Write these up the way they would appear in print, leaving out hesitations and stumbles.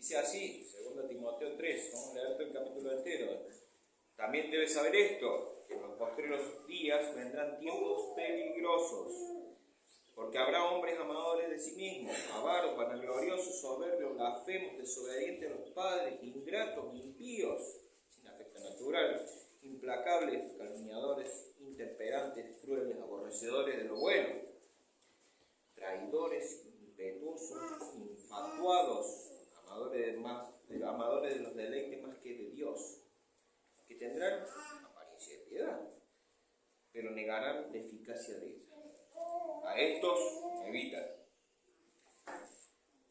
Dice así, 2 Timoteo 3, vamos a leer todo el capítulo entero. También debes saber esto, que en los posteriores días vendrán tiempos peligrosos, porque habrá hombres amadores de sí mismos, avaros, vanagloriosos, soberbios, blasfemos, desobedientes a los padres, ingratos, impíos, sin afecto natural, implacables, calumniadores, intemperantes, crueles, aborrecedores de lo bueno, traidores, impetuosos, infatuados, amadores de los deleites más que de Dios, que tendrán apariencia de piedad, pero negarán la eficacia de ella. A estos evitan,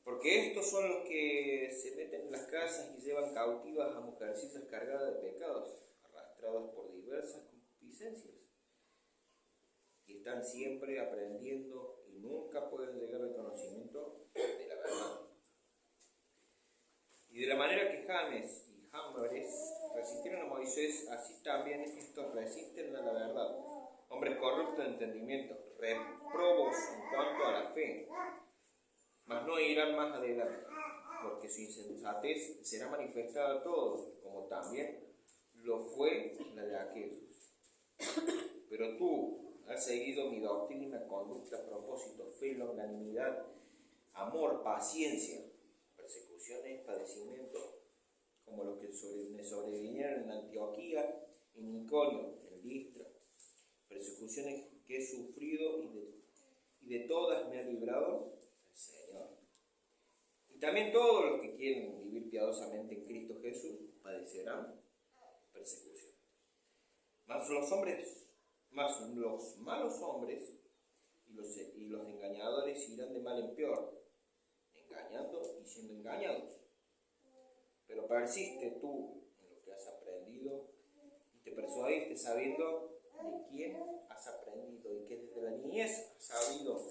porque estos son los que se meten en las casas y llevan cautivas a mujercillas cargadas de pecados, arrastradas por diversas concupiscencias, y están siempre aprendiendo y nunca pueden llegar al conocimiento de la verdad. Y de la manera que Janes y Jambres resistieron a Moisés, así también estos resisten a la verdad. Hombres corruptos de entendimiento, reprobos en cuanto a la fe, mas no irán más adelante, porque su insensatez será manifestada a todos, como también lo fue la de aquellos. Pero tú has seguido mi doctrina, conducta, propósito, fe, longanimidad, amor, paciencia, persecuciones, padecimientos, como los que me sobrevinieron en Antioquía, en Iconio, en Listra, persecuciones que he sufrido y de todas me ha librado el Señor. Y también todos los que quieren vivir piadosamente en Cristo Jesús padecerán persecución. Mas los malos hombres y los engañadores irán de mal en peor, engañando y siendo engañados. Pero persiste tú en lo que has aprendido y te persuadiste sabiendo de quién has aprendido y que desde la niñez has sabido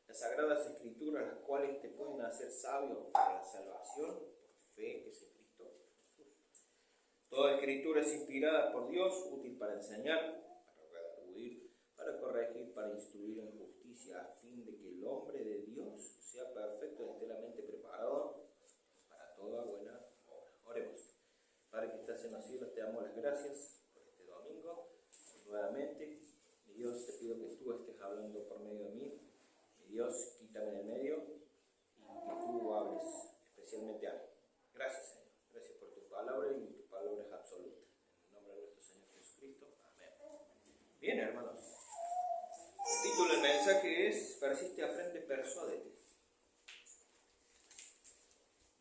las sagradas escrituras, las cuales te pueden hacer sabio para la salvación por fe que es en Cristo Jesús. Toda escritura es inspirada por Dios, útil para enseñar, para redarguir, para corregir, para instruir en justicia, a fin de que el hombre de Dios sea perfecto y enteramente preparado para toda buena obra. Oremos. Padre que estás en los cielos, te damos las gracias por este domingo. Nuevamente, mi Dios, te pido que tú estés hablando por medio de mí. Mi Dios, quítame en el medio y que tú hables especialmente a mí. Gracias, Señor. Gracias por tu palabra y tu palabra es absoluta. En el nombre de nuestro Señor Jesucristo. Amén. Bien, hermanos. El título del mensaje es Persiste, aprende, persuádete.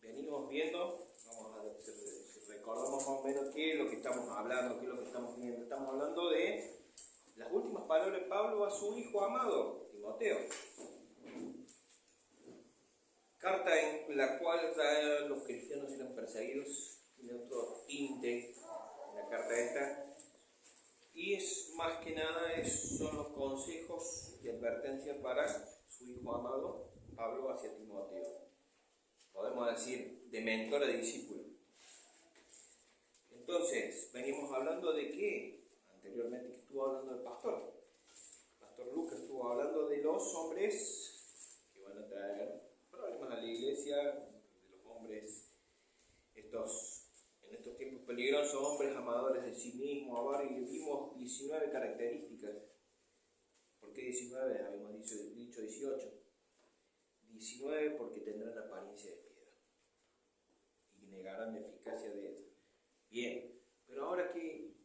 Venimos viendo, vamos a ver si recordamos más o menos qué es lo que estamos hablando, qué es lo que estamos viendo. Estamos hablando de las últimas palabras de Pablo a su hijo amado, Timoteo. Carta en la cual ya los cristianos eran perseguidos, tiene otro tinte en la carta esta. Y es más que nada, son los consejos y advertencias para su hijo amado, Pablo, hacia Timoteo. Podemos decir, de mentor a discípulo. Entonces, venimos hablando de qué. Anteriormente que estuvo hablando del pastor. El pastor Lucas estuvo hablando de los hombres que van a traer problemas a la iglesia, de los hombres, en estos tiempos peligrosos, hombres amadores de sí mismos, avaros, y vimos 19 características. ¿Por qué 19? Habíamos dicho 18. 19 porque tendrán apariencia de piedad y negarán la eficacia de ella. Bien, pero ahora que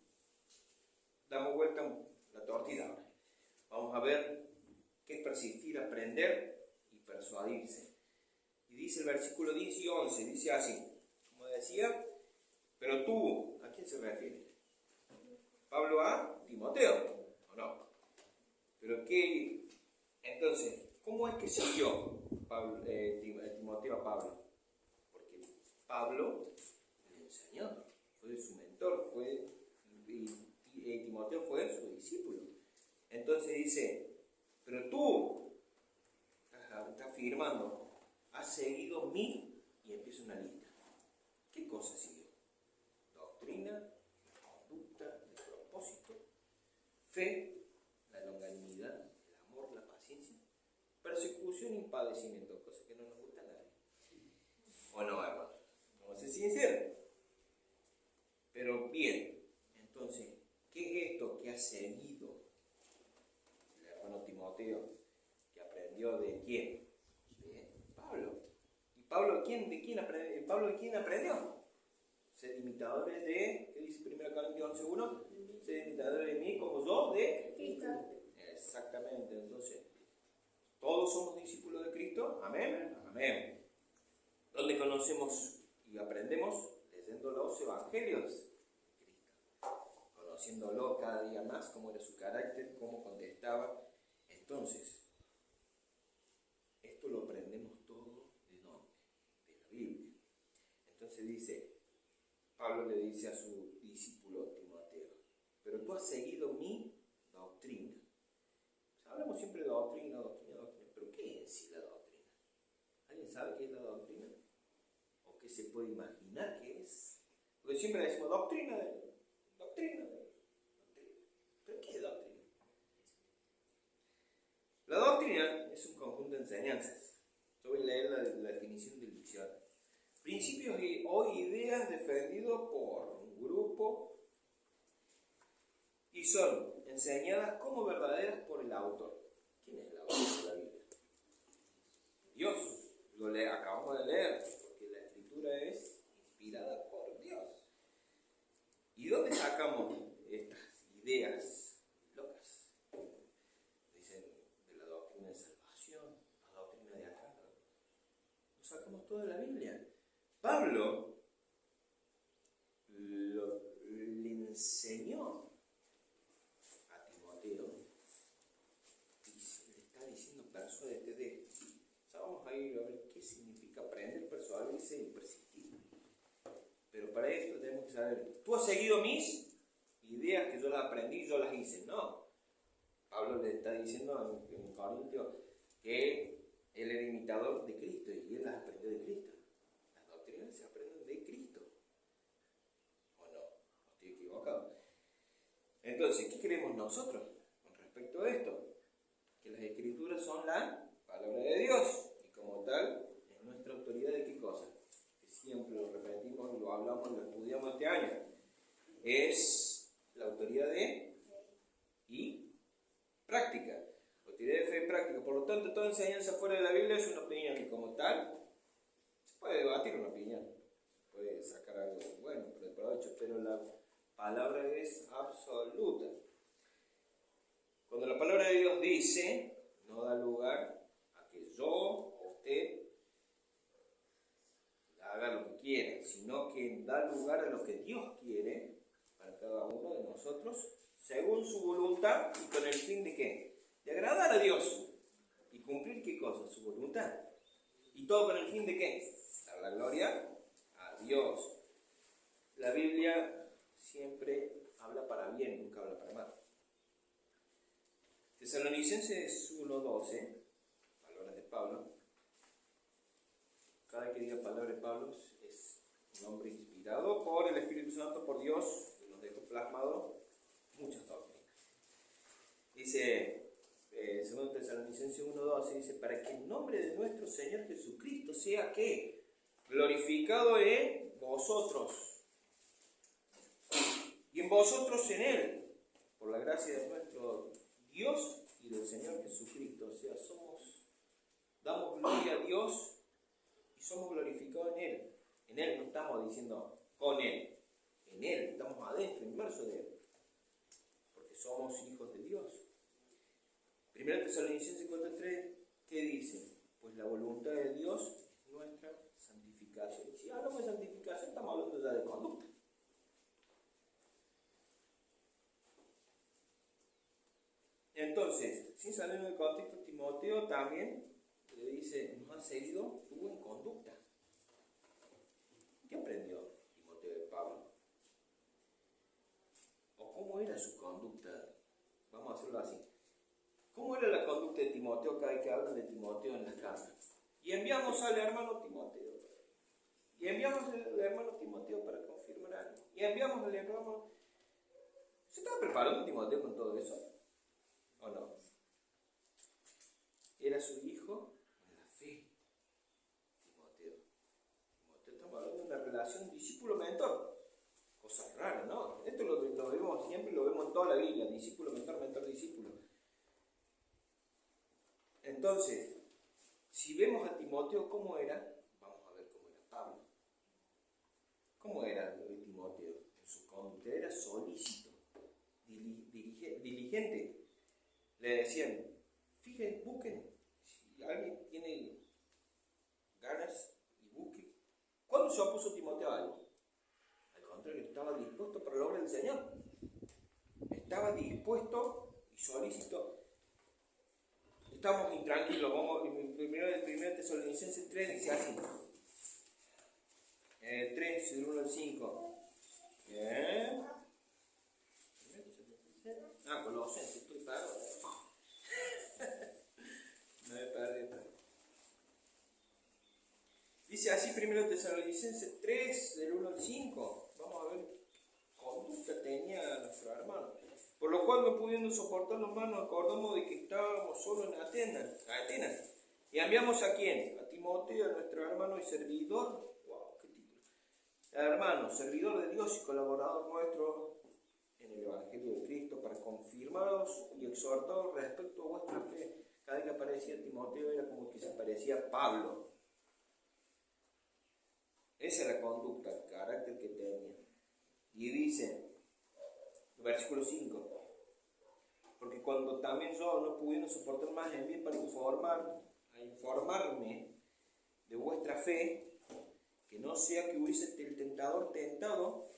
damos vuelta la tortilla ahora, vamos a ver qué es persistir, aprender y persuadirse. Y dice el versículo 10 y 11, dice así, como decía, pero tú, ¿a quién se refiere? Pablo a Timoteo, ¿o no? Pero qué, entonces, ¿cómo es que siguió Timoteo a Pablo? Porque Pablo le enseñó, fue su mentor, y Timoteo fue su discípulo. Entonces dice, pero tú, está afirmando, has seguido mí, y empieza una lista. ¿Qué cosa siguió? Doctrina, conducta, el propósito, fe, la longanimidad, el amor, la paciencia, persecución y padecimiento, cosas que no nos gustan a nadie. Bueno, hermanos, ser sincero. Pero bien, entonces, ¿qué es esto que ha seguido el hermano Timoteo? ¿Que aprendió de quién? De Pablo. ¿Y Pablo de quién aprendió? ¿Pablo de quién aprendió? Ser imitadores de, ¿qué dice 1 Corintios 11:1? Ser imitadores de mí como yo de Cristo. Exactamente, entonces, ¿todos somos discípulos de Cristo? Amén. Amén. ¿Dónde conocemos y aprendemos? Leyendo los evangelios de Cristo. Conociéndolo cada día más, cómo era su carácter, cómo contestaba. Entonces, esto lo aprendemos todo ¿de dónde? De la Biblia. Entonces Pablo le dice a su discípulo Timoteo, pero tú has seguido mi doctrina. O sea, hablamos siempre de doctrina, pero ¿qué es en sí la doctrina? ¿Alguien sabe qué es la doctrina? ¿O qué se puede imaginar que es? Porque siempre decimos doctrina. ¿Pero qué es doctrina? La doctrina es un conjunto de enseñanzas. Yo voy a leer la definición del diccionario. Principios o ideas defendidos por un grupo y son enseñadas como verdaderas por el autor. ¿Quién es el autor de la Biblia? Dios. Acabamos de leer, porque la escritura es inspirada por Dios. ¿Y dónde sacamos estas ideas locas? Dicen de la doctrina de salvación, la doctrina de acá. Lo sacamos todo de la Biblia. Pablo le enseñó a Timoteo, le está diciendo persuádete de esto. O sea, vamos a ir a ver qué significa aprender, persuadirse y persistir. Pero para esto tenemos que saber, tú has seguido mis ideas que yo las aprendí, yo las hice. No. Pablo le está diciendo en Corintios que él era imitador de Cristo y él las aprendió de Cristo. Las doctrinas se aprenden de Cristo. ¿O no? ¿O estoy equivocado? Entonces, ¿qué creemos nosotros con respecto a esto? Que las escrituras son la palabra de Dios y como tal es nuestra autoridad de qué cosa, que siempre lo repetimos, lo hablamos, lo estudiamos este año, es la autoridad de y práctica, autoridad de fe y práctica. Por lo tanto, toda enseñanza fuera de la Biblia es una opinión y como tal se puede debatir una opinión, se puede sacar algo bueno por el provecho, pero la palabra es absoluta. Cuando la palabra de Dios dice, no da lugar a que yo o usted haga lo que quiera, sino que da lugar a lo que Dios quiere para cada uno de nosotros, según su voluntad y con el fin de ¿qué? De agradar a Dios y cumplir ¿qué cosa? Su voluntad. Y todo con el fin de ¿qué? Dar la gloria a Dios. La Biblia siempre habla para bien, nunca habla para mal. Tesalonicenses 1:12, palabras de Pablo. Cada que diga palabra de Pablo es un hombre inspirado por el Espíritu Santo, por Dios, y nos dejó plasmado muchas doctrinas. Dice, 2 Tesalonicenses 1:12, dice, para que el nombre de nuestro Señor Jesucristo sea ¿qué? Glorificado en vosotros y en vosotros en Él, por la gracia de nuestro Dios y del Señor Jesucristo. O sea, damos gloria a Dios y somos glorificados en Él. En Él no estamos diciendo con Él, en Él, estamos adentro, inmersos de Él, porque somos hijos de Dios. 1 Tesalonicenses 4:3, ¿qué dice? Pues la voluntad de Dios es nuestra santificación. Si hablamos de santificación, estamos hablando ya de conducta. Entonces, sin salir del contexto, Timoteo también le dice, nos ha seguido tu buena conducta. ¿Qué aprendió Timoteo de Pablo? ¿O cómo era su conducta? Vamos a hacerlo así. ¿Cómo era la conducta de Timoteo cada vez que hablan de Timoteo en las cartas? Y enviamos al hermano Timoteo. Y enviamos al hermano Timoteo para confirmar algo. Y enviamos al hermano... ¿Se estaba preparando Timoteo con todo eso? ¿O no? Era su hijo en la fe. Timoteo, estamos hablando de una relación Timoteo cómo era, vamos a ver cómo era Pablo. ¿Cómo era Timoteo en su conducta? Era solícito, diligente. Le decían, fíjense, busquen, si alguien tiene ganas y busque. ¿Cuándo se opuso Timoteo a algo? Al contrario, estaba dispuesto para la obra del Señor. Estaba dispuesto y solícito. Estamos intranquilos. Vamos, primero Tesalonicenses 3 dice así. 3, del 1 al 5. Bien. Colosenses, estoy parado. No me perdí. Dice así primero Tesalonicenses 3, del 1 al 5. Vamos a ver qué conducta tenía nuestro hermano. Por lo cual, no pudiendo soportar los malos, acordamos de que estábamos solo en Atenas. Y enviamos ¿a quién? A Timoteo, a nuestro hermano y servidor. Wow, qué título. Hermano, servidor de Dios y colaborador nuestro en el Evangelio de Cristo, para confirmaros y exhortaros respecto a vuestra fe. Cada vez que aparecía Timoteo era como que se parecía Pablo. Esa era la conducta, el carácter que tenía. Y dice, versículo 5, porque cuando también yo, no pudiendo soportar más, envié para informarme de vuestra fe, que no sea que hubiese el tentador tentado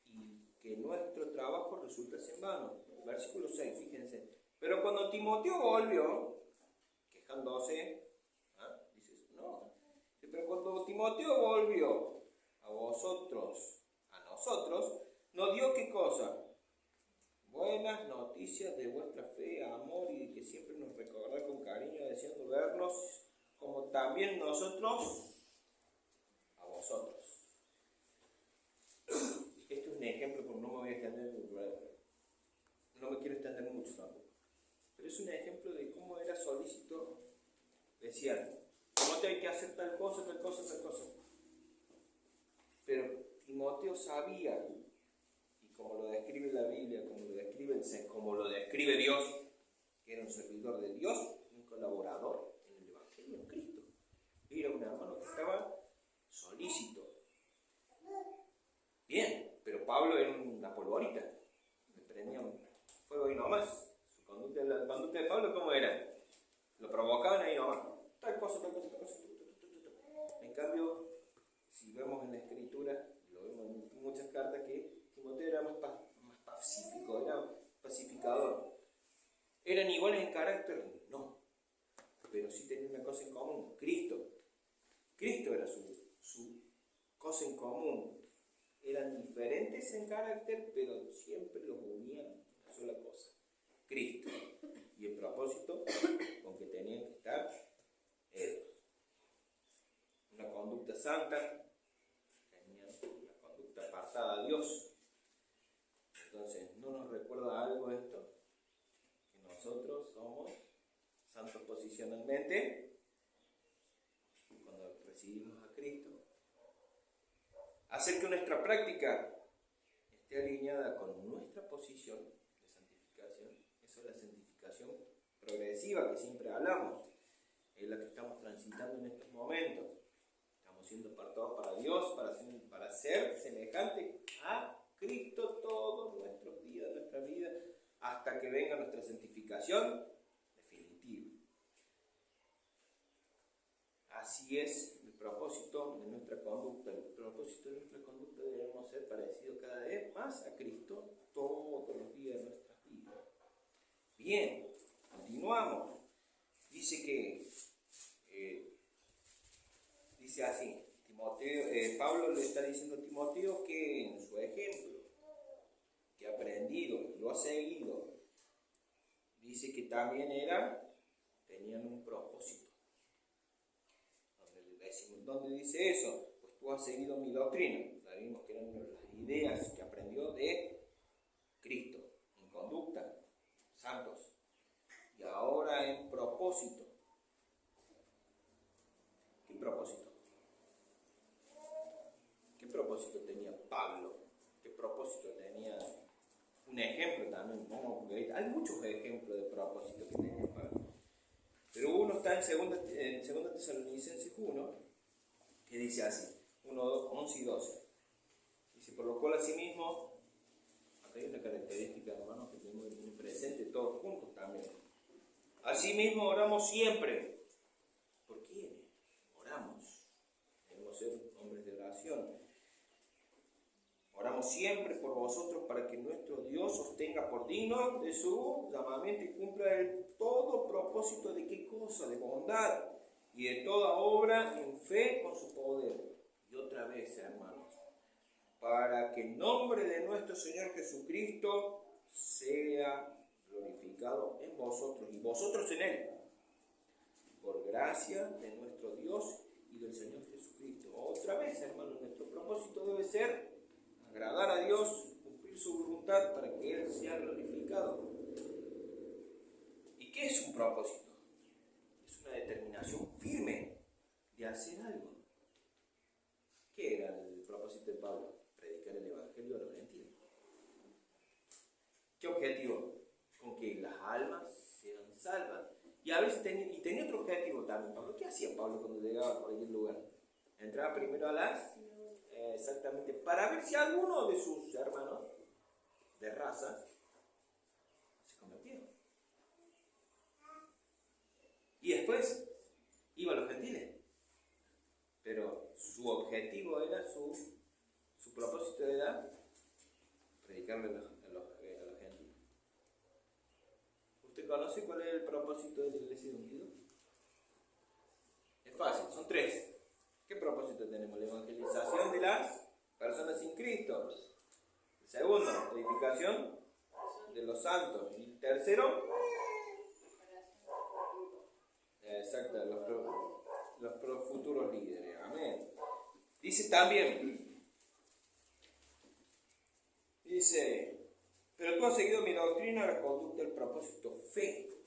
y que nuestro trabajo resultase en vano. Versículo 6, fíjense. Pero cuando Timoteo volvió, quejándose, dice, no, pero cuando Timoteo volvió a nosotros, nos dio ¿qué cosa? Buenas noticias de vuestra fe, amor y de que siempre nos recordá con cariño, deseando vernos, como también nosotros a vosotros. Este es un ejemplo, porque no me voy a extender, no me quiero extender mucho tampoco, pero es un ejemplo de cómo era solícito. Decían, Timoteo hay que hacer tal cosa, tal cosa, tal cosa. Pero Timoteo sabía, y como lo describe la Biblia, como lo describe Dios, que era un servidor de Dios, un colaborador en el Evangelio de Cristo. Era un hermano que estaba solícito. Bien, pero Pablo era una polvorita. Le prendía un fuego ahí nomás. La conducta de Pablo, ¿cómo era? Lo provocaban ahí nomás. Tal cosa, tal cosa, tal cosa. En cambio, si vemos en la Escritura, lo vemos en muchas cartas, que Timoteo era más pacífico, era pacificador. ¿Eran iguales en carácter? No. Pero sí tenían una cosa en común, Cristo. Cristo era su cosa en común. Eran diferentes en carácter, pero siempre los unía una sola cosa, Cristo. Y el propósito con que tenían que estar ellos. Una conducta santa, tenían una conducta apartada a Dios. Entonces, ¿no nos recuerda algo esto? Que nosotros somos santos posicionalmente cuando recibimos a Cristo. Hacer que nuestra práctica esté alineada con nuestra posición de santificación. Eso es la santificación progresiva que siempre hablamos. Es la que estamos transitando en estos momentos. Estamos siendo apartados para Dios, para ser semejante a Cristo todos nuestros días, nuestra vida, hasta que venga nuestra santificación definitiva. Así es el propósito de nuestra conducta. El propósito de nuestra conducta debemos ser parecidos cada vez más a Cristo todos los días de nuestras vidas. Bien, continuamos. Dice así, Pablo le está diciendo a Timoteo que en su ejemplo, que ha aprendido, lo ha seguido, dice que también tenían un propósito. ¿Dónde dice eso? Pues tú has seguido mi doctrina. Sabemos que eran las ideas que aprendió de Cristo, en conducta, santos. Y ahora en propósito. ¿Qué propósito? ¿Qué propósito tenía Pablo? ¿Qué propósito tenía? Un ejemplo también, ¿no? Porque hay muchos ejemplos de propósito que tenía Pablo. Pero uno está en 2 Tesalonicenses 1, que dice así, 1, 11 y 12. Dice, por lo cual asimismo, acá hay una característica, hermanos, que tenemos que tener presente todos juntos también. Asimismo oramos siempre. ¿Por quién? Oramos. Debemos ser hombres de oración. Oramos siempre por vosotros para que nuestro Dios os tenga por digno de su llamamiento y cumpla el todo propósito de qué cosa, de bondad y de toda obra en fe con su poder. Y otra vez, hermanos, para que el nombre de nuestro Señor Jesucristo sea glorificado en vosotros y vosotros en Él, por gracia de nuestro Dios y del Señor Jesucristo. Otra vez, hermanos, nuestro propósito debe ser agradar a Dios, cumplir su voluntad para que Él sea glorificado. ¿Y qué es un propósito? Es una determinación firme de hacer algo. ¿Qué era el propósito de Pablo? Predicar el Evangelio a los gentiles. ¿Qué objetivo? Con que las almas sean salvas. Y a veces tenía otro objetivo también. Pablo, ¿qué hacía Pablo cuando llegaba a cualquier lugar? Entraba primero a las... exactamente, para ver si alguno de sus hermanos de raza se convertía. Y después iba a los gentiles. Pero su objetivo era, su propósito era predicarle a los gentiles. ¿Usted conoce cuál es el propósito de la iglesia de Unido? Es fácil, son 3. ¿Qué propósito tenemos? La evangelización de las personas sin Cristo. El segundo, la edificación de los santos. Y el tercero, exacto, los futuros líderes. Amén. Dice también, pero tú has seguido mi doctrina, la conducta, el propósito, fe.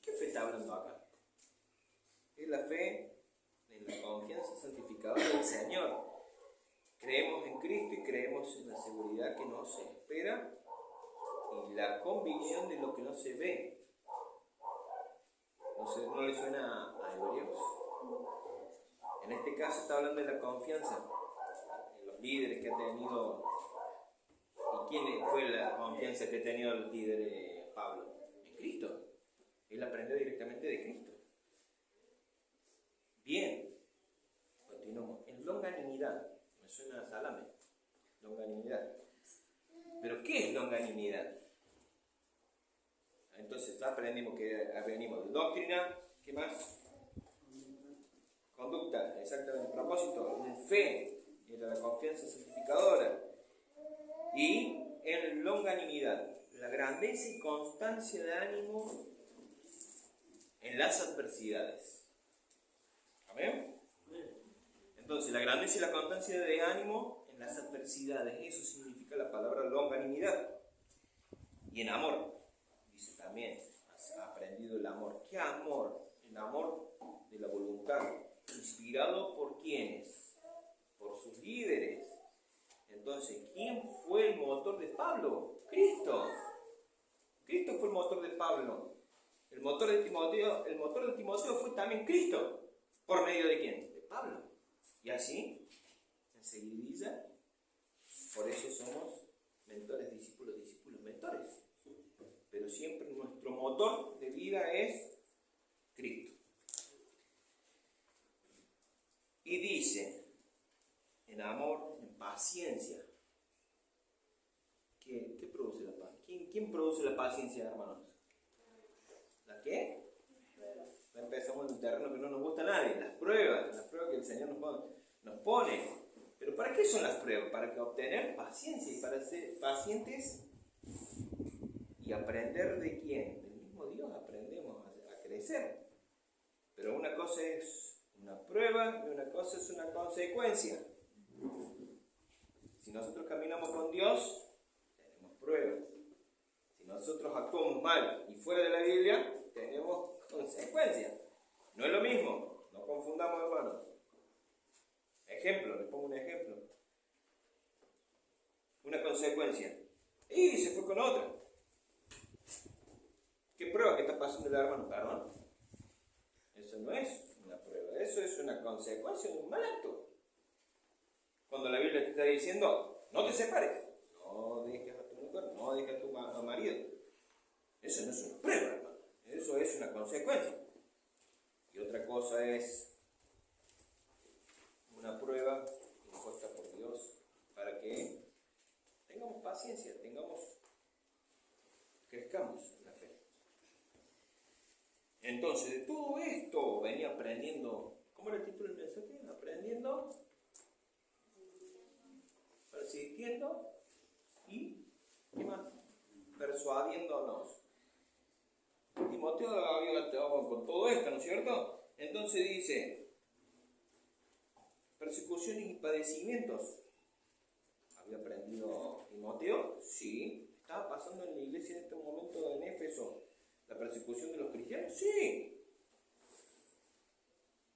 ¿Qué fe está hablando acá? Es la fe en la confianza santificadora del Señor. Creemos en Cristo y creemos en la seguridad que nos espera y la convicción de lo que no se ve. ¿No le suena a Hebreos? En este caso está hablando de la confianza en los líderes que ha tenido. ¿Y quién fue la confianza que ha tenido el líder Pablo? En Cristo. Él aprendió directamente de Cristo. Bien, continuamos. En longanimidad. Me suena a salame. Longanimidad. ¿Pero qué es longanimidad? Entonces aprendimos que venimos de doctrina. ¿Qué más? Conducta, exactamente. Propósito, en fe, en la confianza santificadora. Y en longanimidad, la grandeza y constancia de ánimo en las adversidades. ¿Amén? Entonces, la grandeza y la constancia de ánimo en las adversidades, eso significa la palabra longanimidad. Y en amor, dice también, has aprendido el amor. ¿Qué amor? El amor de la voluntad, inspirado por ¿quiénes? Por sus líderes. Entonces, ¿quién fue el motor de Pablo? Cristo. Cristo fue el motor de Pablo. El motor de Timoteo fue también Cristo. ¿Por medio de quién? De Pablo. Y así, enseguida, por eso somos mentores, discípulos, mentores. Pero siempre nuestro motor de vida es Cristo. Y dice, en amor, en paciencia. ¿Qué produce la paciencia? ¿Quién produce la paciencia, hermanos? ¿La qué? Empezamos en un terreno que no nos gusta a nadie. Las pruebas que el Señor nos pone. ¿Pero para qué son las pruebas? Para que obtener paciencia y para ser pacientes y aprender de quién. Del mismo Dios aprendemos a crecer. Pero una cosa es una prueba y una cosa es una consecuencia. Si nosotros caminamos con Dios, tenemos pruebas. Si nosotros actuamos mal y fuera de la Biblia, tenemos consecuencias. No es lo mismo, no confundamos, hermanos. Ejemplo, les pongo un ejemplo. Una consecuencia. Y se fue con otra. ¿Qué prueba que está pasando el hermano? Perdón. una consecuencia de un mal acto. Cuando la Biblia te está diciendo, no te separes, no dejes a tu mujer, no dejes a tu marido. Eso no es una prueba, hermano. Eso es una consecuencia. Y otra cosa es una prueba impuesta por Dios para que tengamos paciencia, crezcamos en la fe. Entonces, de todo esto venía aprendiendo. ¿Cómo era el título del mensaje? Aprendiendo, persistiendo y, ¿qué más? Persuadiéndonos. Timoteo había estado con todo esto, ¿no es cierto? Entonces dice, persecuciones y padecimientos. ¿Había aprendido Timoteo? Sí. ¿Estaba pasando en la iglesia en este momento en Éfeso la persecución de los cristianos? Sí.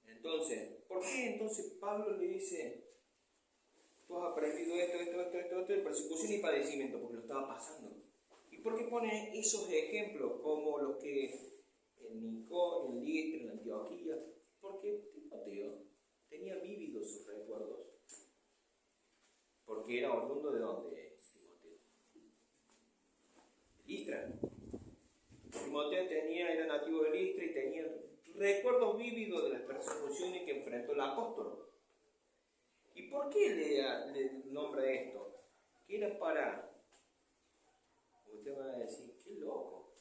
Entonces, ¿por qué entonces Pablo le dice, tú has aprendido esto, persecución y padecimiento? Porque lo estaba pasando. ¿Y por qué pone esos ejemplos como los que en Nicón, en Listra, en Antioquía? Porque Timoteo tenía vívidos sus recuerdos. Porque era oriundo de dónde, Timoteo. Listra. Timoteo era nativo de Listra y tenía recuerdos vívidos de las persecuciones que enfrentó el apóstol. ¿Y por qué le nombra esto? Que era para... Usted va a decir, qué loco.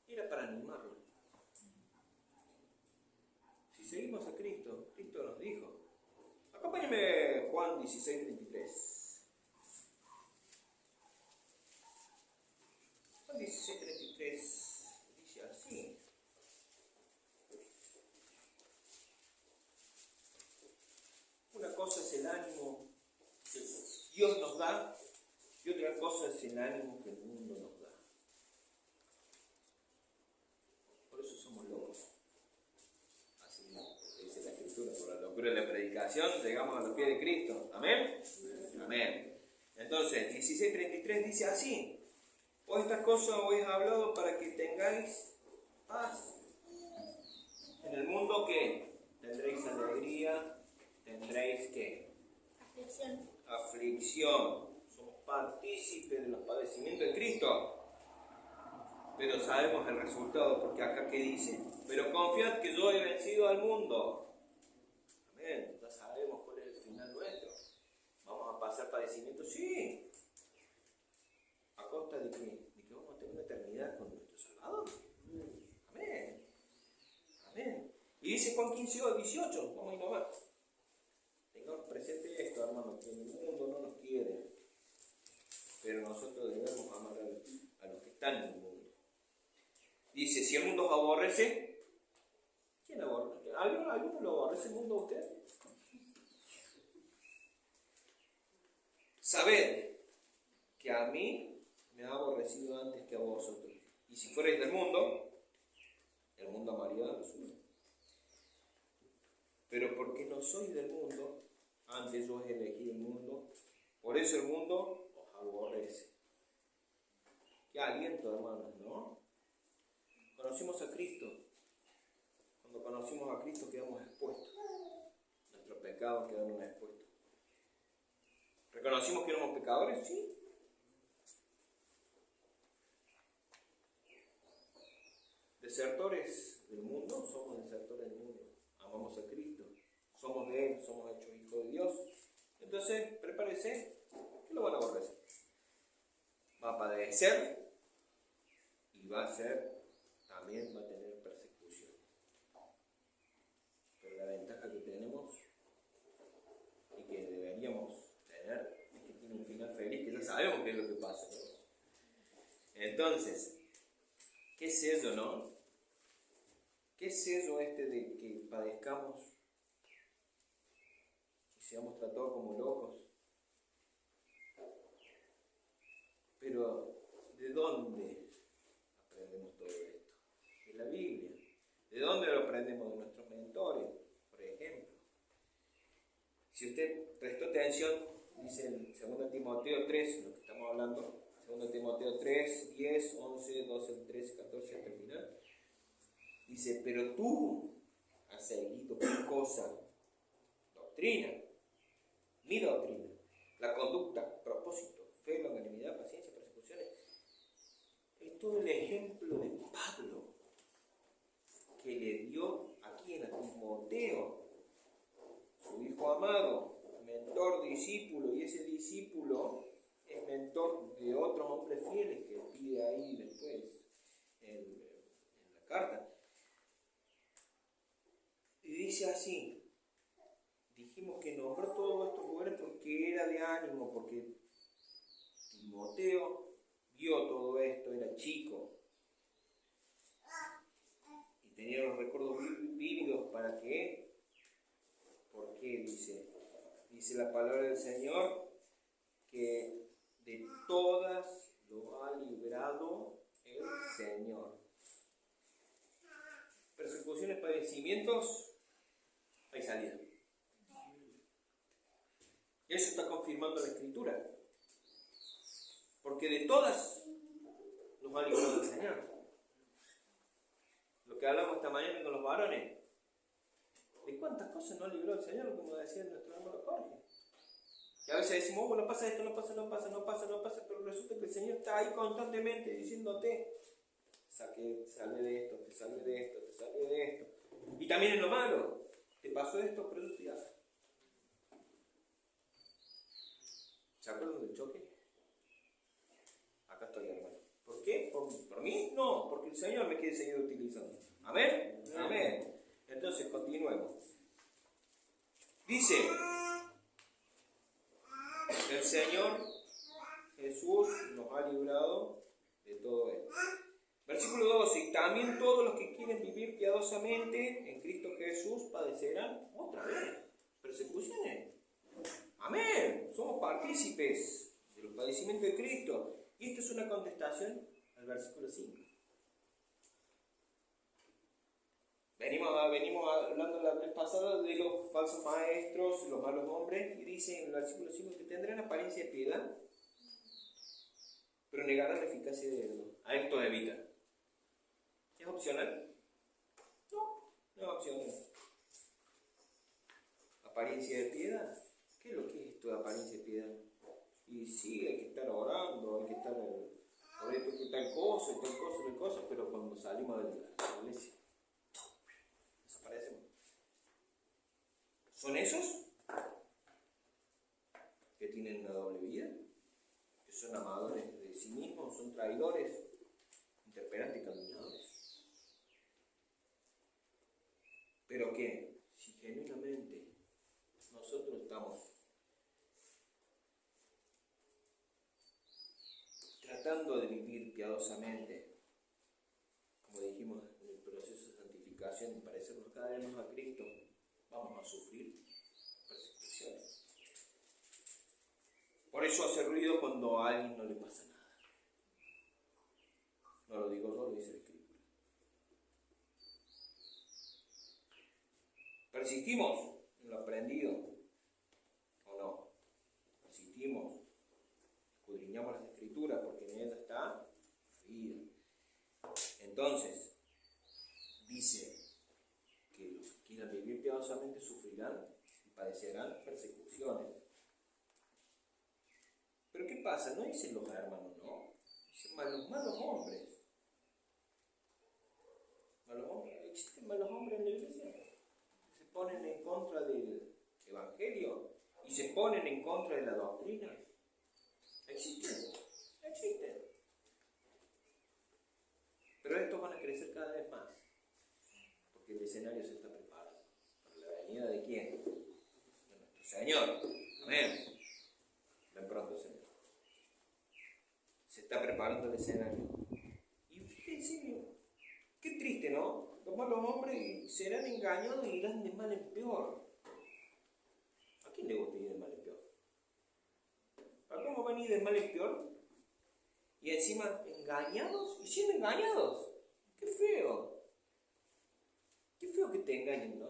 Era para animarlo. Si seguimos a Cristo, Cristo nos dijo. Acompáñame Juan 16:33. Juan 16:33 dice así. Una cosa es el ánimo que Dios nos da y otra cosa es el ánimo que el mundo nos da. Por eso somos locos. Así dice la Escritura, por la locura de la predicación llegamos a los pies de Cristo. ¿Amén? Amén. Entonces, 16:33 dice así. O estas cosas os he hablado para que tengáis paz. En el mundo que tendréis alegría, tendréis ¿qué? Aflicción. Somos partícipes de los padecimientos de Cristo. Pero sabemos el resultado, porque acá ¿qué dice? Pero confiad que yo he vencido al mundo. Amén. Ya sabemos cuál es el final nuestro. ¿Vamos a pasar padecimientos? Sí. ¿A costa de qué? ¿De que vamos a tener una eternidad con nuestro Salvador? Amén. Amén. Y dice Juan 15:18. Vamos a ir nomás. Tengamos presente esto, hermano, que el mundo no nos quiere. Pero nosotros debemos amar a los que están en el mundo. Dice, si el mundo os aborrece, ¿quién aborrece? ¿Alguno lo aborrece el mundo a usted? Sabed que a mí me ha aborrecido antes que a vosotros. Y si fuerais del mundo, el mundo amaría a los suyos. Pero porque no sois del mundo, antes yo os elegí el mundo, por eso el mundo os aborrece. Qué aliento, hermanos, ¿no? Conocimos a Cristo. Cuando conocimos a Cristo quedamos expuestos. Nuestros pecados quedaron expuestos. ¿Reconocimos que éramos pecadores? Sí. Desertores del mundo, somos desertores del mundo. Amamos a Cristo. Somos de Él, somos hechos hijos de Dios. Entonces, prepárese, que lo van a aborrecer. Va a padecer y también va a tener persecución. Pero la ventaja que tenemos y que deberíamos tener es que tiene un final feliz, que ya sabemos qué es lo que pasa, ¿no? Entonces, ¿qué es eso, no? ¿Qué es eso de que padezcamos y seamos tratados como locos? Pero, ¿de dónde aprendemos todo esto? De la Biblia. ¿De dónde lo aprendemos? De nuestros mentores, por ejemplo. Si usted prestó atención, dice en 2 Timoteo 3, lo que estamos hablando, 2 Timoteo 3, 10, 11, 12, 13, 14 hasta el final. Dice, pero tú has seguido cosa, doctrina, mi doctrina, la conducta, propósito, fe, longanimidad, paciencia, persecuciones. Es todo el ejemplo de Pablo que le dio aquí en Timoteo, su hijo amado, mentor, discípulo, y ese discípulo es mentor de otros hombres fieles que pide ahí después en la carta. Y dice así, dijimos que nombró todos estos lugares porque era de ánimo, porque Timoteo vio todo esto, era chico, y tenía los recuerdos vívidos para que, ¿por qué? Dice la palabra del Señor, que de todas lo ha librado el Señor. Persecuciones, padecimientos, hay salida. Eso está confirmando la Escritura. Porque de todas nos ha librado el Señor. Lo que hablamos esta mañana con los varones. ¿De cuántas cosas nos ha librado el Señor? Como decía nuestro hermano Jorge. Que a veces decimos, no pasa esto, no pasa, pero resulta que el Señor está ahí constantemente diciéndote, sale de esto, te sale de esto, te sale de esto. Y también en lo malo, te pasó esto, pero esto ya. ¿Se acuerdan del choque? Acá estoy, hermano. ¿Por qué? ¿Por mí? No, porque el Señor me quiere seguir utilizando. ¿Amén? Amén. Entonces, continuemos. Dice, el Señor Jesús nos ha librado de todo esto. Versículo 12, y también todos los que quieren vivir piadosamente en Cristo Jesús padecerán otra vez persecuciones. Amén. Somos partícipes de los padecimientos de Cristo. Y esto es una contestación al versículo 5. Venimos hablando la vez pasada de los falsos maestros, los malos hombres, y dice en el versículo 5 que tendrán apariencia de piedad, pero negarán la eficacia de Dios. A esto evita. ¿Es opcional? No, no es opcional. ¿Apariencia de piedad? ¿Qué es lo que es esto de apariencia de piedad? Y sí, hay que estar orando, hay que estar por esto, que tal cosa, pero cuando salimos de la iglesia, desaparecemos. ¿Son esos que tienen una doble vida? ¿Que son amadores de sí mismos? ¿Son traidores, interperantes y calumniadores? ¿Pero qué? Si genuinamente nosotros estamos tratando de vivir piadosamente, como dijimos en el proceso de santificación, y parecernos cada vez más a Cristo, vamos a sufrir persecuciones. Por eso hace ruido cuando a alguien no le pasa nada. No lo digo yo, lo dice la Escritura. ¿Persistimos en lo aprendido o no? ¿Persistimos? Escudriñamos las Escrituras porque en ellas está la vida. Entonces, dice que los que quieran vivir piadosamente sufrirán y padecerán persecuciones. Pero ¿qué pasa? No dicen los hermanos, no. Dicen los malos hombres. ¿Existen malos hombres en la iglesia? Se ponen en contra del Evangelio y se ponen en contra de la doctrina. ¿Existen? Existen. Pero estos van a crecer cada vez más. Porque el escenario se está preparando. ¿Para la venida de quién? De nuestro Señor. Amén. Ven pronto, Señor. Se está preparando el escenario. Y fíjense, qué triste, ¿no? Los malos hombres serán engañados y irán de mal en peor. ¿A quién le gusta ir de mal en peor? ¿A cómo van a ir de mal en peor? Y encima engañados y siendo engañados. ¡Qué feo! ¡Qué feo que te engañen, ¿no?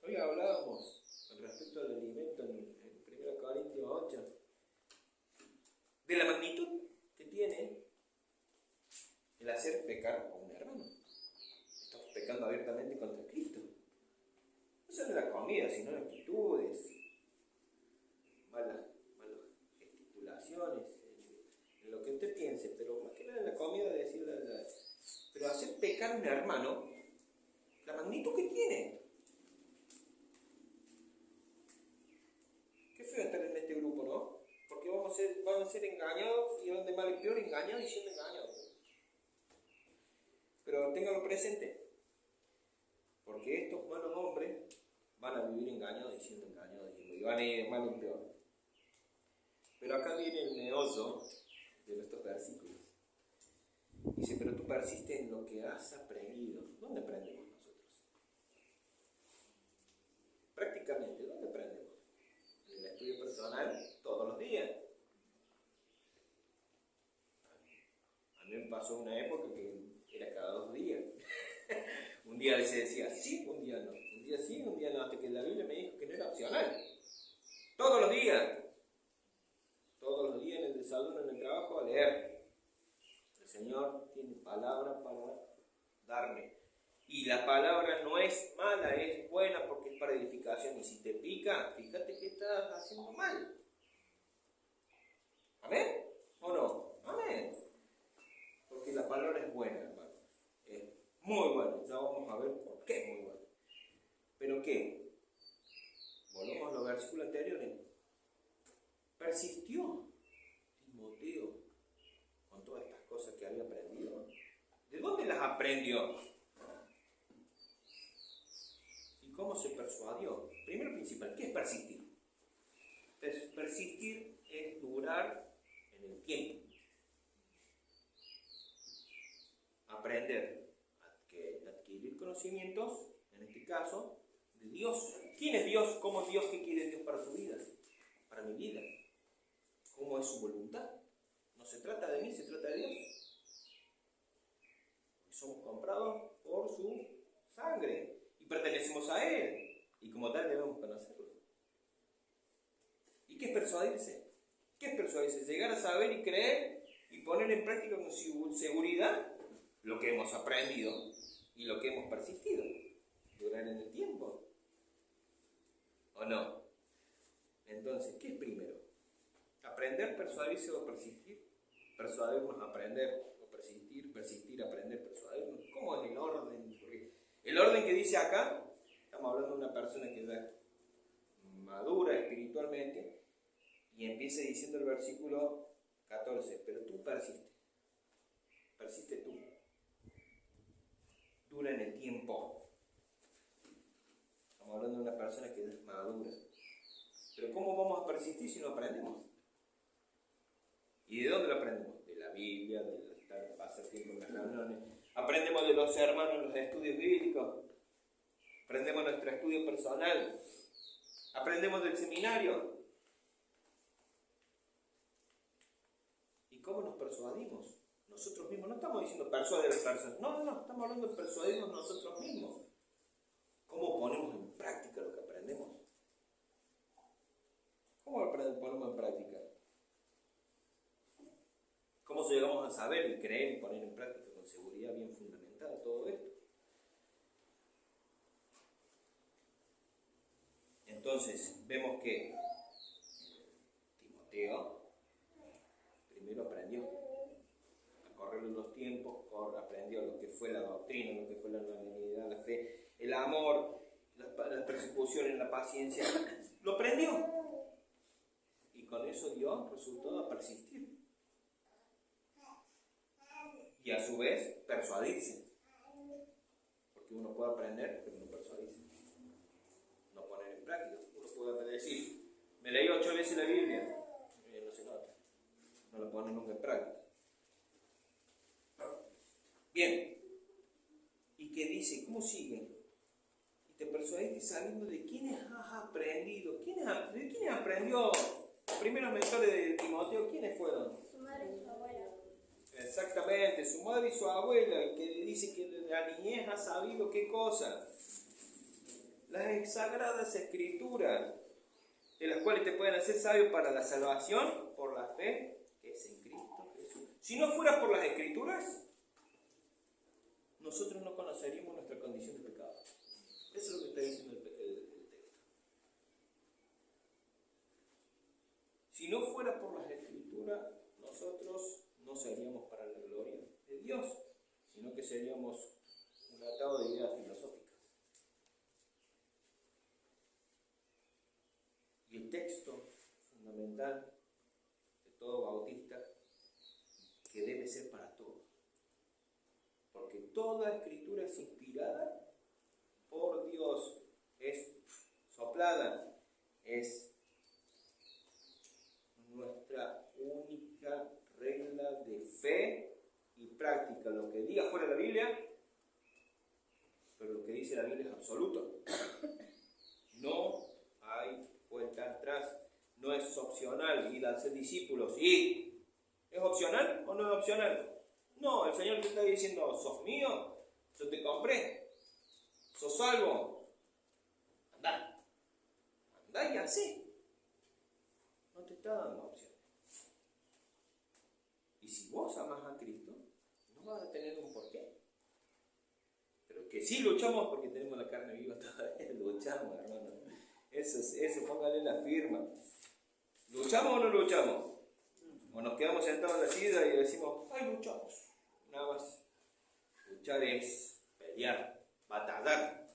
Hoy hablábamos con respecto al alimento en 1 Corintios 8 de la magnitud que tiene el hacer pecar a un hermano. abiertamente contra Cristo. No solo en la comida, sino en actitudes, malas gesticulaciones, en lo que usted piense, pero más que nada en la comida decirle pero hacer pecar a un hermano, la magnitud que tiene. Qué feo estar en este grupo, ¿no? Porque van a ser engañados, y van de mal y peor, engañados y siendo engañados. Pero ténganlo presente, porque estos malos hombres van a vivir engañados y siendo engañados, y van a ir de mal y peor. Pero acá viene el meollo de nuestros versículos. Dice, pero tú persistes en lo que has aprendido. ¿Dónde aprendemos nosotros? Prácticamente, ¿dónde aprendemos? En el estudio personal, todos los días. A mí me pasó una época que era cada 2 días. Un día se decía sí, un día no. Un día sí, un día no. Hasta que la Biblia me dijo que no era opcional. Todos los días. Todos los días en el desayuno, en el trabajo, a leer. El Señor tiene palabra para darme. Y la palabra no es mala, es buena porque es para edificación. Y si te pica, fíjate que estás haciendo mal. ¿Amén? ¿O no? Amén. Porque la palabra es buena, hermano. Es muy buena. Ya vamos a ver por qué es muy buena. ¿Pero qué? Volvemos a los versículos anteriores. Persistió Timoteo con todas estas cosas que había aprendido. ¿De dónde las aprendió? ¿Y cómo se persuadió? Primero principal, ¿qué es persistir? Persistir es durar en el tiempo. Aprender, adquirir conocimientos, en este caso, de Dios. ¿Quién es Dios? ¿Cómo es Dios? ¿Qué quiere Dios para tu vida? Para mi vida. ¿Cómo es su voluntad? No se trata de mí, se trata de Dios. Somos comprados por su sangre y pertenecemos a Él. Y como tal debemos conocerlo. ¿Y qué es persuadirse? ¿Qué es persuadirse? Llegar a saber y creer y poner en práctica con seguridad lo que hemos aprendido y lo que hemos persistido. Durar en el tiempo. ¿O no? Entonces, ¿qué es primero? ¿Aprender, persuadirse o persistir? Persuadirnos, aprender o persistir, persistir, aprender, persuadirnos. ¿Cómo es el orden? Porque el orden que dice acá, estamos hablando de una persona que ya madura espiritualmente, y empieza diciendo el versículo 14, pero tú persiste tú, dura en el tiempo. Estamos hablando de una persona que es madura. Pero ¿cómo vamos a persistir si no aprendemos? ¿Y de dónde lo aprendemos? De la Biblia, de pasar tiempo en las reuniones. Aprendemos de los hermanos en los estudios bíblicos. Aprendemos nuestro estudio personal. Aprendemos del seminario. ¿Y cómo nos persuadimos? Nosotros mismos. No estamos diciendo persuadir a las personas. No, estamos hablando de persuadirnos nosotros mismos. ¿Cómo ponemos en práctica lo que aprendemos? ¿Cómo lo ponemos en práctica? ¿Cómo llegamos a saber y creer y poner en práctica con seguridad bien fundamentada todo esto? Entonces, vemos que Timoteo primero aprendió a correr los tiempos, aprendió lo que fue la doctrina, lo que fue la unanimidad, la fe, el amor, las persecuciones, la paciencia. Lo aprendió. Y con eso dio resultado a persistir. Y a su vez, persuadirse. Porque uno puede aprender, pero no persuadirse. No poner en práctica. Uno puede decir, me leí 8 veces la Biblia. No se nota. No lo pone nunca en práctica. Bien. ¿Y qué dice? ¿Cómo sigue? Y te persuadiste sabiendo de quiénes has aprendido. ¿De quiénes aprendió? Los primeros mentores de Timoteo, ¿quiénes fueron? Su madre y su abuela. Exactamente, su madre y su abuela, que dice que desde la niñez ha sabido qué cosa. Las sagradas escrituras, de las cuales te pueden hacer sabio para la salvación por la fe que es en Cristo Jesús. Si no fuera por las escrituras, no nosotros no conoceríamos nuestra condición de pecado. Eso es lo que está diciendo el texto. Si no fuera por las Escrituras, nosotros no seríamos para la gloria de Dios, sino que seríamos un atado de ideas filosóficas. Y el texto fundamental de todo bautista, que debe ser para todos, porque toda Escritura es inspirada por Dios, es soplada, es nuestra única regla de fe y práctica. Lo que diga fuera de la Biblia, pero lo que dice la Biblia es absoluto. No hay vuelta atrás, no es opcional ir a ser discípulos. ¿Y es opcional o no es opcional? No, el Señor te está diciendo, sos mío, yo te compré, sos salvo, andá y así. No te está dando opciones. Y si vos amás a Cristo, no vas a tener un porqué. Pero que sí luchamos porque tenemos la carne viva todavía, luchamos, hermano. Eso, póngale la firma. ¿Luchamos o no luchamos? O nos quedamos sentados en la silla y decimos, ay, luchamos. Nada más. Luchar es pelear, batallar.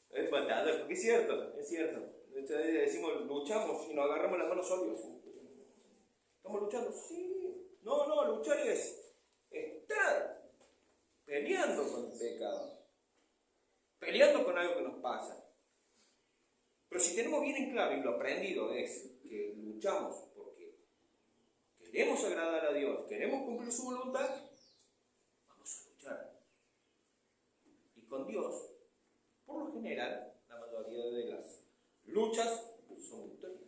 Es batallar, porque es cierto. Entonces decimos, luchamos y nos agarramos las manos solos. ¿Estamos luchando? Sí. No, luchar es estar peleando con el pecado. Peleando con algo que nos pasa. Pero si tenemos bien en claro y lo aprendido es que luchamos porque queremos agradar a Dios, queremos cumplir su voluntad, vamos a luchar. Y con Dios, por lo general, la mayoría de las luchas son victorias.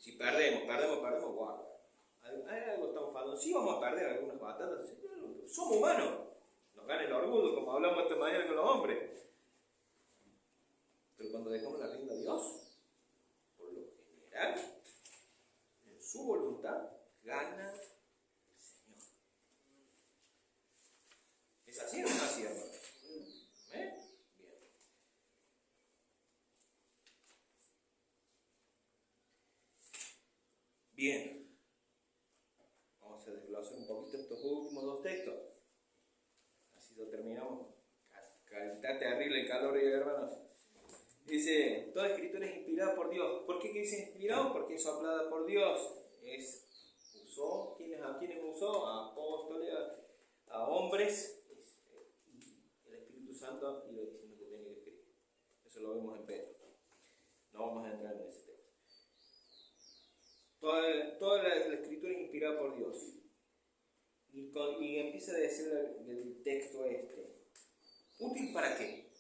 Si perdemos, guau. Hay algo estamos fallando. Sí vamos a perder algunas batallas. Somos humanos. Nos gana el orgullo, como hablamos esta mañana con los hombres. Pero cuando dejamos la rienda a Dios, por lo general, en su voluntad, gana el Señor. ¿Es así o no es así, hermano? Bien. Bien. Vamos a desglosar un poquito estos últimos dos textos. Así lo terminamos. Está terrible el calor, hermanos. Dice, toda Escritura es inspirada por Dios. ¿Por qué dice inspirado? Porque es soplada por Dios. Usó, ¿a quiénes usó? A apóstoles, a hombres. El Espíritu Santo iba diciendo que tenía que escribir. Eso lo vemos en Pedro. No vamos a entrar en ese texto. Toda la Escritura es inspirada por Dios. Y empieza a decir el texto ¿útil para qué?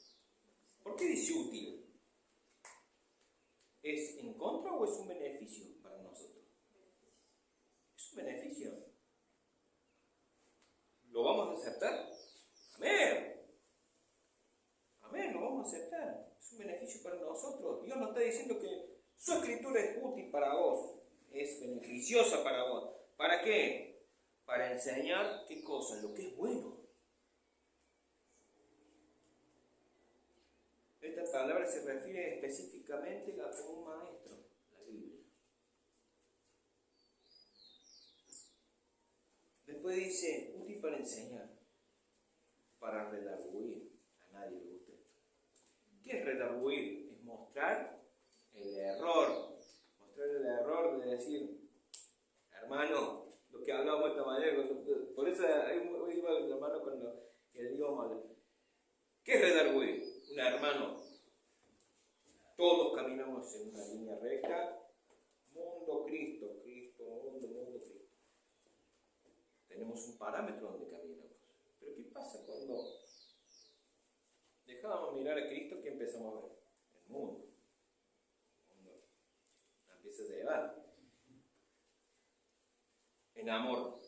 ¿Por qué dice útil? ¿Es en contra o es un beneficio para nosotros? Es un beneficio. ¿Lo vamos a aceptar? Amén. Lo vamos a aceptar. Es un beneficio para nosotros. Dios nos está diciendo que su Escritura es útil para vos. Es beneficiosa para vos. ¿Para qué? Para enseñar qué cosa, lo que es bueno. Esta palabra se refiere específicamente a un maestro, la Biblia. Después dice, útil para enseñar, para redarguir. A nadie le gusta esto. ¿Qué es redarguir? Es mostrar el error. Mostrar el error de decir, hermano, lo que hablábamos esta mañana, por eso iba el hermano con lo que le digo mal. ¿Qué es redarguir? Un hermano, todos caminamos en una línea recta, mundo, Cristo, mundo, Cristo. Tenemos un parámetro donde caminamos. Pero ¿qué pasa cuando dejábamos mirar a Cristo? ¿Qué empezamos a ver? El mundo. El mundo empieza a llevar. En amor,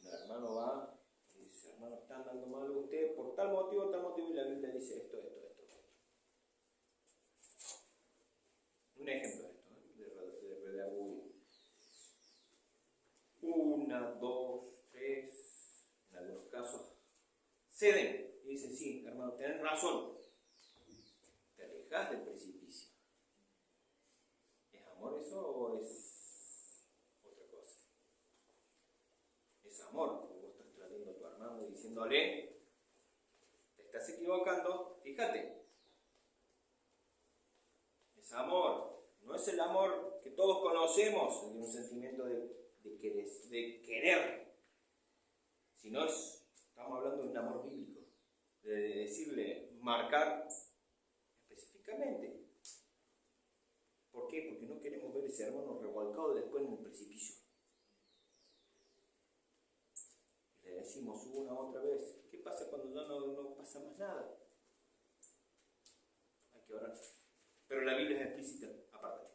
un hermano va y dice, hermano, están dando mal a usted por tal motivo, y la Biblia dice esto. Un ejemplo de esto, de redarguir. 1, 2, ceden y dicen, sí, hermano, tenés razón. Te alejas del precipicio. ¿Es amor eso o es otra cosa? Es amor, porque vos estás tratando a tu hermano y diciéndole, te estás equivocando, fíjate. Es amor, no es el amor que todos conocemos, un sentimiento de querer, sino estamos hablando de un amor bíblico, de decirle, marcar específicamente. ¿Por qué? Porque no queremos ver ese hermano revolcado después en el precipicio. Y le decimos una u otra vez, ¿qué pasa cuando ya no pasa más nada? Hay que orar. Pero la Biblia es explícita, aparte.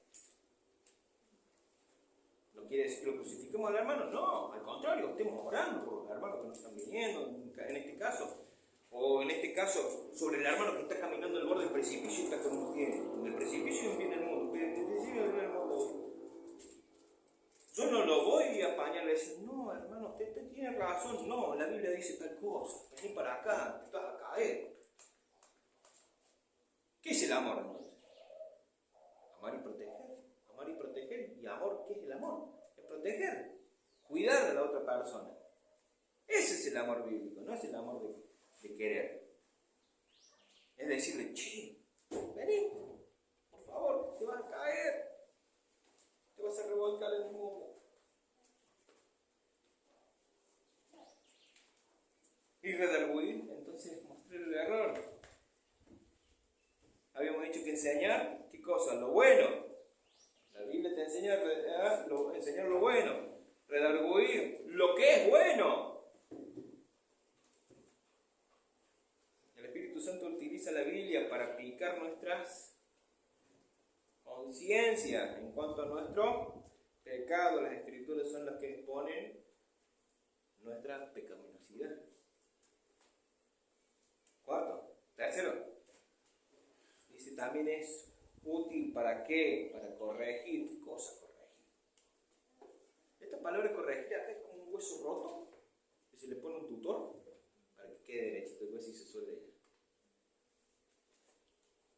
¿No quiere decir que lo crucifiquemos al hermano? No, al contrario, estemos orando por los hermanos que nos están viniendo, en este caso. O en este caso, sobre el hermano que está caminando al borde del precipicio y está con un pie en el precipicio y un pie en el mundo. Yo no lo voy a apañar y decir, no, hermano, usted tiene razón. No, la Biblia dice tal cosa. Vení para acá, te vas a caer. ¿Qué es el amor entonces? Amar y proteger. Amar y proteger. ¿Y amor qué es el amor? Es proteger. Cuidar de la otra persona. Ese es el amor bíblico, no es el amor de querer. Es decirle, che, vení, por favor, te vas a caer. Te vas a revolcar en el mundo. Y redarguir, entonces mostrar el error. Habíamos dicho que enseñar, ¿qué cosa? Lo bueno. La Biblia te enseña a enseñar lo bueno. Redarguir lo que es bueno. El Espíritu Santo utiliza la Biblia para picar nuestras conciencias en cuanto a nuestro pecado. Las Escrituras son las que exponen nuestra pecaminosidad. Cuarto, tercero. Dice también es útil ¿para qué? Para corregir. ¿Qué cosa corregir? Esta palabra corregir acá es como un hueso roto que se le pone un tutor para que quede derechito, el hueso y se suele.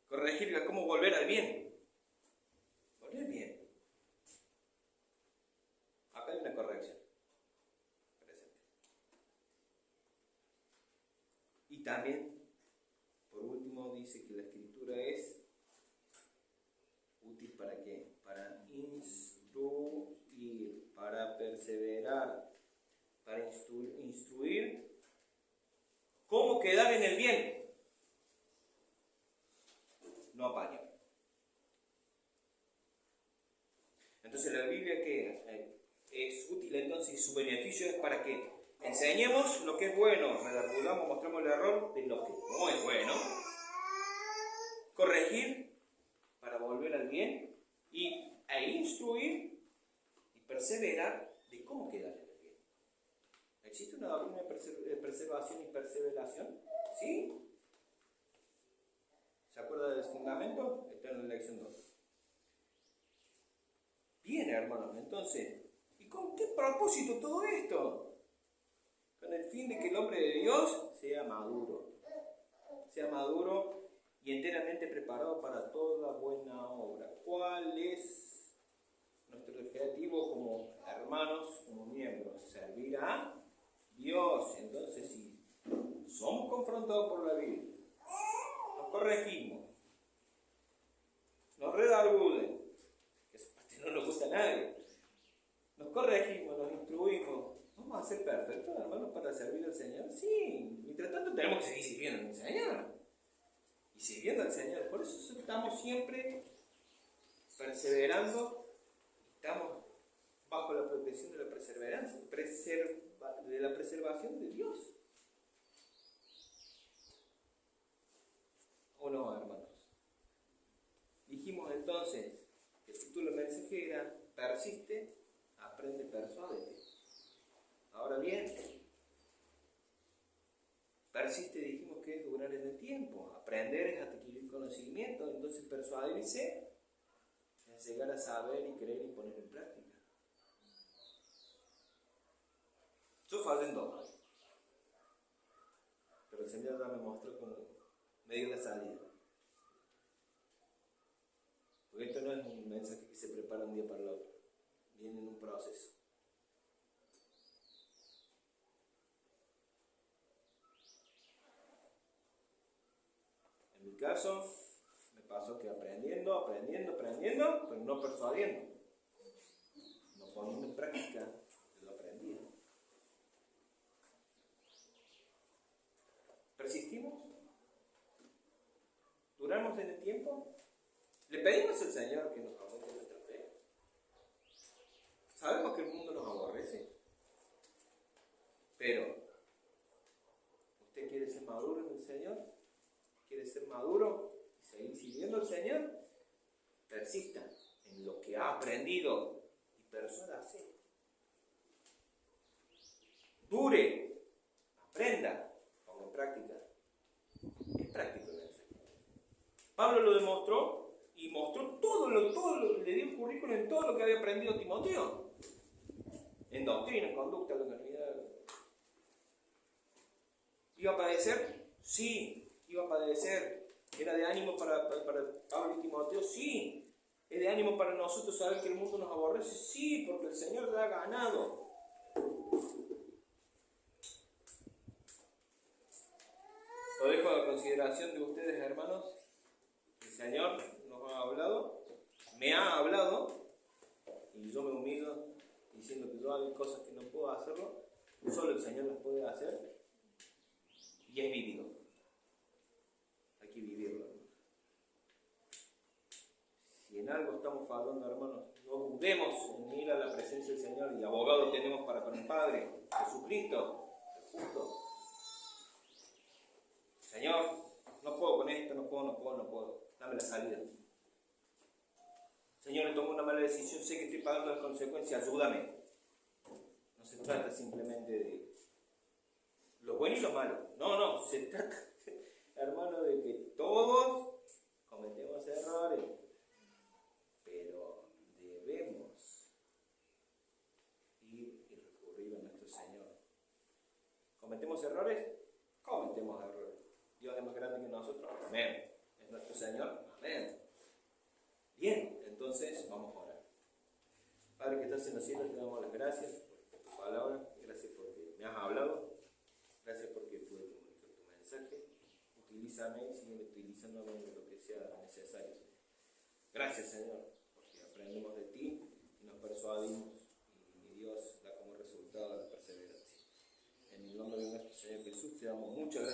Corregir es como volver al bien. Volver al bien. Acá hay una corrección. Presente. Y también, por último, dice que la Escritura es útil ¿para qué? Para instruir, para perseverar, para instruir cómo quedar en el bien. No apaño. Entonces la Biblia que es útil entonces y su beneficio es para que enseñemos lo que es bueno, redargudamos, mostramos el error de lo que no es bueno, corregir para volver al bien e instruir y perseverar de cómo quedar en el bien. ¿Existe una doctrina de preservación y perseveración? ¿Sí? ¿Se acuerda del fundamento? Está en la lección 2. Bien, hermanos, entonces, ¿y con qué propósito todo esto? Con el fin de que el hombre de Dios sea maduro y enteramente preparado para toda buena obra. ¿Cuál es nuestro objetivo como hermanos, como miembros? Servir a Dios. Entonces, si somos confrontados por la Biblia, nos corregimos, nos redarguden, que esa parte no nos gusta a nadie, nos corregimos, nos instruimos, vamos a ser perfectos, hermanos, para servir al Señor. Sí, mientras tanto tenemos que seguir sirviendo al Señor y sirviendo al Señor. Por eso estamos siempre perseverando, estamos bajo la protección de la perseverancia, de la preservación de Dios. ¿O no, hermanos? Dijimos entonces que el título del mensaje era persiste, aprende, persuádete. Ahora bien, persiste dijimos que es durar en el tiempo, aprender es adquirir conocimiento, entonces persuadirse es llegar a saber y creer y poner en práctica. Yo fallé en dos, pero Señor ya me mostró como me dio la salida. Porque esto no es un mensaje que se prepara un día para el otro, viene en un proceso. En mi caso, me pasó que aprendiendo, pero no persuadiendo, no poniendo en práctica lo aprendido. ¿Persistimos? ¿Duramos en el tiempo? ¿Le pedimos al Señor que nos aumente nuestra fe? Sabemos que el mundo nos aborrece, pero ¿usted quiere ser maduro en el Señor? ¿Quiere ser maduro y seguir sirviendo al Señor? Persista en lo que ha aprendido y persuádase. Dure, aprenda, ponga en práctica. Es práctico en el Señor. Pablo lo demostró y mostró le dio un currículum en todo lo que había aprendido Timoteo. En doctrina, en conducta, en unidad. ¿Iba a padecer? Sí, iba a padecer. ¿Era de ánimo para Pablo y Timoteo? Sí. ¿Es de ánimo para nosotros saber que el mundo nos aborrece? Sí, porque el Señor le ha ganado. Lo dejo a consideración de ustedes, hermanos. El Señor nos ha hablado, me ha hablado, y yo me humillo diciendo que yo hago cosas que no puedo hacerlo. Solo el Señor las puede hacer. Y es vivido. Hay que vivirlo. Si en algo estamos fallando, hermanos, no dudemos en ir a la presencia del Señor. Y abogado tenemos para con el Padre, Jesucristo, el justo. Señor, no puedo con esto, no puedo. Dame la salida. Señor, tomo una mala decisión, sé que estoy pagando las consecuencias, ayúdame. No se trata simplemente de lo bueno y lo malo. No, se trata, hermano, de que todos cometemos errores, pero debemos ir y recurrir a nuestro Señor. ¿Cometemos errores? Cometemos errores. Dios es más grande que nosotros. Amén. ¿Es nuestro Señor? Amén. Bien, entonces vamos a orar. Padre que estás en los cielos, te damos las gracias por tu palabra. Gracias porque me has hablado. Gracias porque pude comunicar tu mensaje. Utilízame y sigue utilizándome en lo que sea necesario. Gracias, Señor, porque aprendemos de ti y nos persuadimos. Y mi Dios da como resultado la perseverancia. En el nombre de nuestro Señor Jesús te damos muchas gracias.